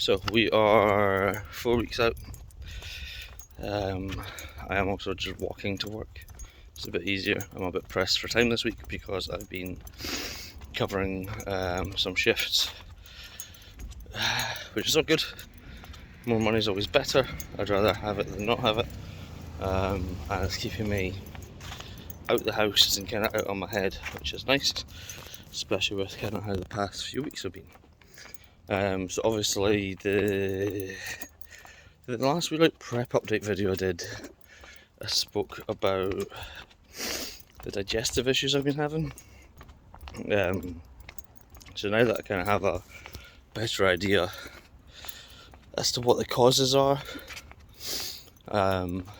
So we are 4 weeks out. I am also just walking to work. It's a bit easier. I'm a bit pressed for time this week because I've been covering some shifts, which is not good. More money is always better. I'd rather have it than not have it. And it's keeping me out the house and kind of out on my head, which is nice, especially with kind of how the past few weeks have been. So obviously the last wee like prep update video I did, I spoke about the digestive issues I've been having. So now that I kind of have a better idea as to what the causes are,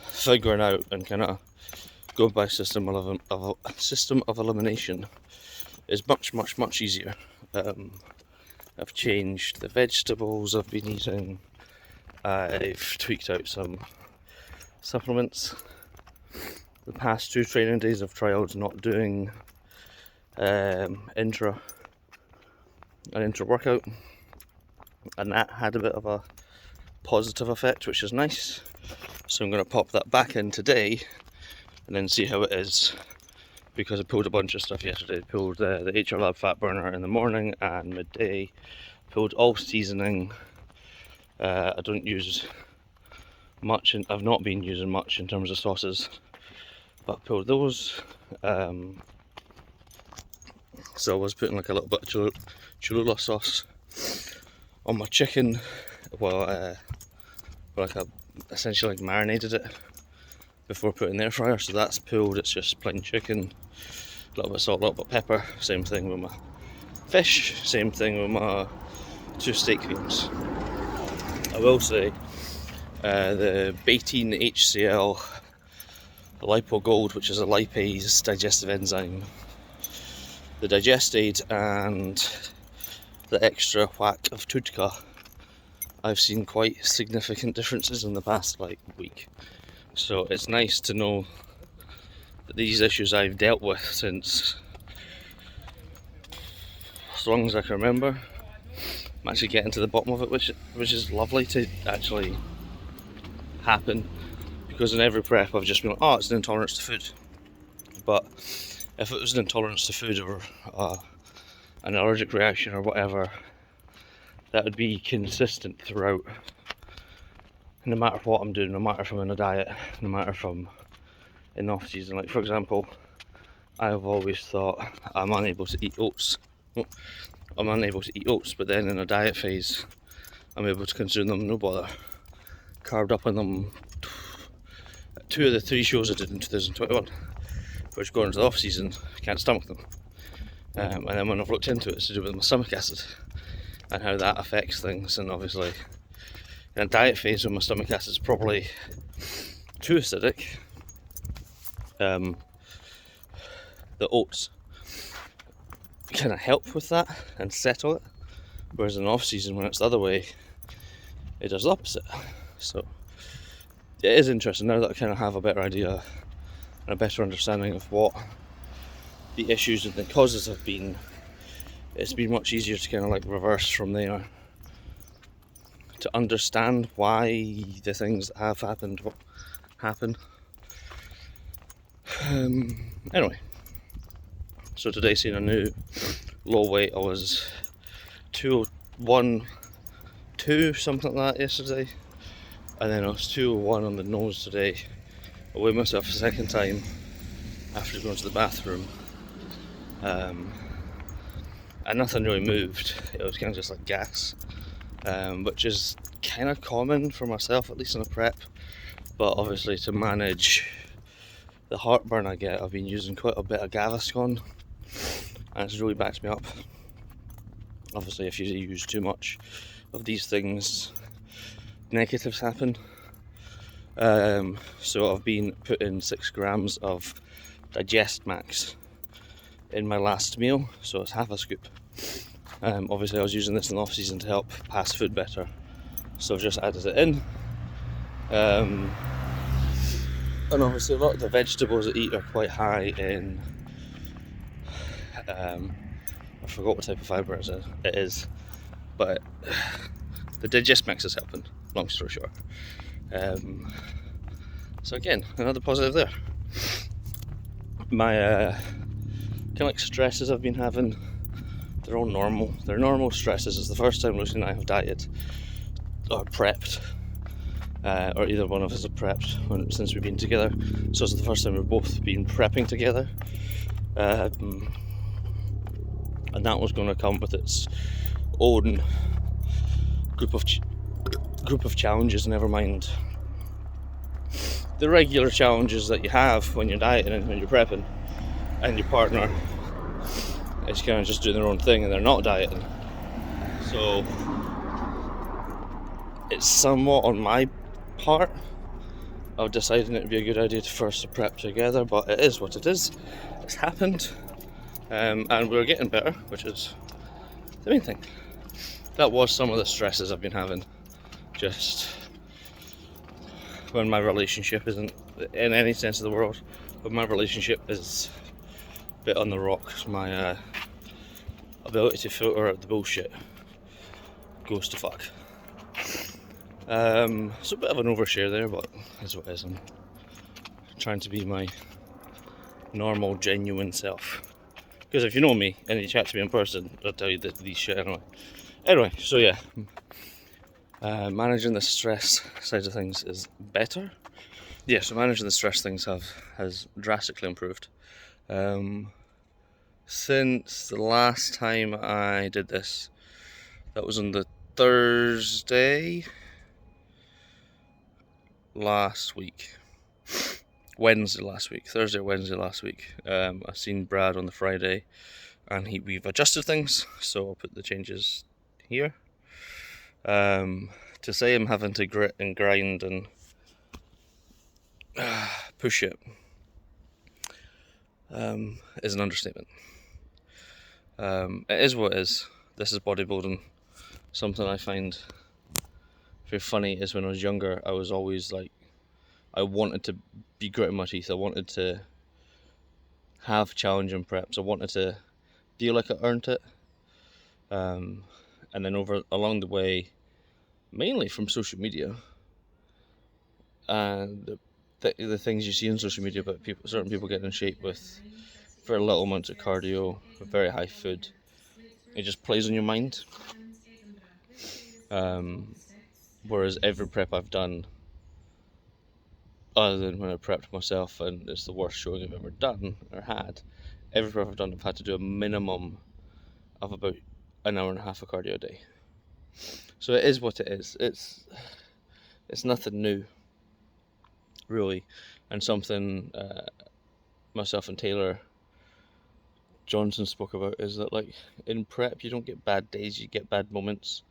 figuring out and kind of going by system of elimination is much easier. I've changed the vegetables I've been eating. I've tweaked out some supplements. The past 2 training days I've tried not doing intra workout, and that had a bit of a positive effect, which is nice. So I'm going to pop that back in today and then see how it is, because I pulled a bunch of stuff yesterday. I pulled the HR Lab fat burner in the morning and midday. Pulled all seasoning. I don't use much, and I've not been using much in terms of sauces, but I pulled those. So I was putting like a little bit of Cholula sauce on my chicken, I essentially marinated it before putting in the air fryer. So that's pulled. It's just plain chicken, a little bit of salt, a little bit of pepper. Same thing with my fish, same thing with my 2 steak creams. I will say the Betaine HCl LipoGold, which is a lipase digestive enzyme, the Digestaid and the extra whack of TUDCA, I've seen quite significant differences in the past week. So it's nice to know that these issues I've dealt with since as long as I can remember. I'm actually getting to the bottom of it, which is lovely to actually happen, because in every prep I've just been like, oh, it's an intolerance to food. But if it was an intolerance to food or an allergic reaction or whatever, that would be consistent throughout, no matter what I'm doing, no matter if I'm in a diet, no matter if I'm in off season. Like for example, I've always thought I'm unable to eat oats. But then in a diet phase, I'm able to consume them, no bother. Carved up on them 2 of the 3 shows I did in 2021, which going into the off season, I can't stomach them. And then when I've looked into it, it's to do with my stomach acid and how that affects things. And obviously, in a diet phase when my stomach acid is probably too acidic, the oats kind of help with that and settle it, whereas in off season when it's the other way, it does the opposite. So it is interesting now that I kind of have a better idea and a better understanding of what the issues and the causes have been. It's been much easier to kind of reverse from there to understand why the things that have happened happen. Anyway, so today seeing a new low weight. I was 201.2 something like that yesterday, and then I was 201 on the nose today. I weighed myself a second time after going to the bathroom, and nothing really moved. It was kind of just like gas, which is kind of common for myself, at least in a prep. But obviously, to manage the heartburn I get, I've been using quite a bit of Gaviscon, and it's really backed me up. Obviously, if you use too much of these things, negatives happen. So I've been putting 6 grams of Digest Max in my last meal, so it's half a scoop. Obviously I was using this in the off season to help pass food better, so I've just added it in. And obviously a lot of the vegetables I eat are quite high in I forgot what type of fibre it is, but the digest mix is helping, long story short. So again, another positive there. My kind of like stresses I've been having, they're all normal. They're normal stresses. It's the first time Lucy and I have dieted or prepped, or either one of us have prepped since we've been together. So it's the first time we've both been prepping together, and that was going to come with its own group of challenges. Never mind the regular challenges that you have when you're dieting and when you're prepping, and your partner is kind of just doing their own thing and they're not dieting. So it's somewhat on my part of deciding it would be a good idea for us to prep together, but it is what it is. It's happened, and we're getting better, which is the main thing. That was some of the stresses I've been having, just when my relationship isn't, in any sense of the world, when my relationship is a bit on the rocks, my ability to filter out the bullshit goes to fuck. So a bit of an overshare there, but that's what it is. I'm trying to be my normal, genuine self. Because if you know me and you chat to me in person, I'll tell you these shit anyway. Anyway, so yeah, managing the stress side of things is better. Yeah, so managing the stress things has drastically improved. Since the last time I did this, that was on the Thursday last week. Thursday or Wednesday last week. I seen Brad on the Friday, and we've adjusted things, so I'll put the changes here. To say I'm having to grit and grind and push it is an understatement. It is what it is. This is bodybuilding. Something I find very funny is when I was younger, I was always like, I wanted to be gritting my teeth. I wanted to have challenging preps. I wanted to feel like I earned it. And then along the way, mainly from social media, and the things you see on social media about certain people getting in shape with very little amounts of cardio, with very high food, it just plays on your mind. Whereas every prep I've done, other than when I prepped myself and it's the worst showing I've ever done or had, every prep I've done I've had to do a minimum of about an hour and a half of cardio a day. So it is what it is. It's nothing new, really, and something myself and Taylor Johnson spoke about is that, like, in prep you don't get bad days, you get bad moments,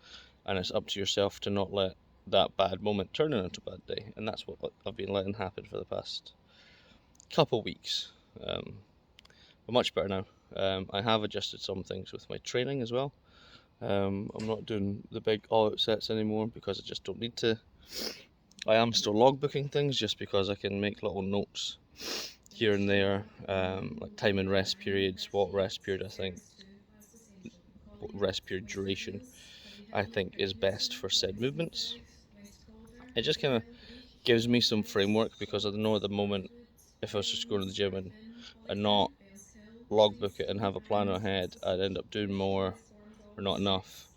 and it's up to yourself to not let that bad moment turn into a bad day. And that's what I've been letting happen for the past couple weeks. But much better now. I have adjusted some things with my training as well. I'm not doing the big all-out sets anymore because I just don't need to. I am still logbooking things just because I can make little notes here and there, like time and rest periods, what rest period duration I think is best for said movements. It just kind of gives me some framework, because I know at the moment, if I was just going to the gym and not logbook it and have a plan ahead, I'd end up doing more or not enough.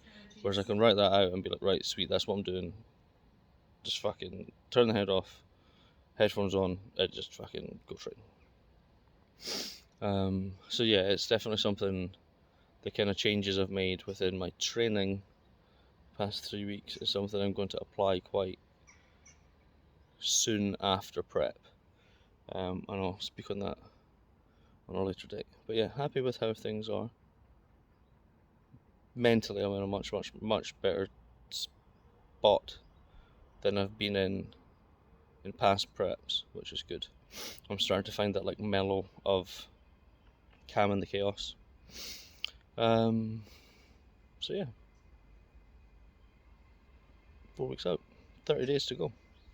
Whereas I can write that out and be like, right, sweet, that's what I'm doing. Just fucking turn the head off, headphones on, and just fucking go train. So yeah, it's definitely something, the kind of changes I've made within my training past 3 weeks is something I'm going to apply quite soon after prep. And I'll speak on that on a later date. But yeah, happy with how things are. Mentally, I'm in a much better spot than I've been in past preps, which is good. I'm starting to find that like mellow of calm in the chaos. So yeah, 4 weeks out, 30 days to go.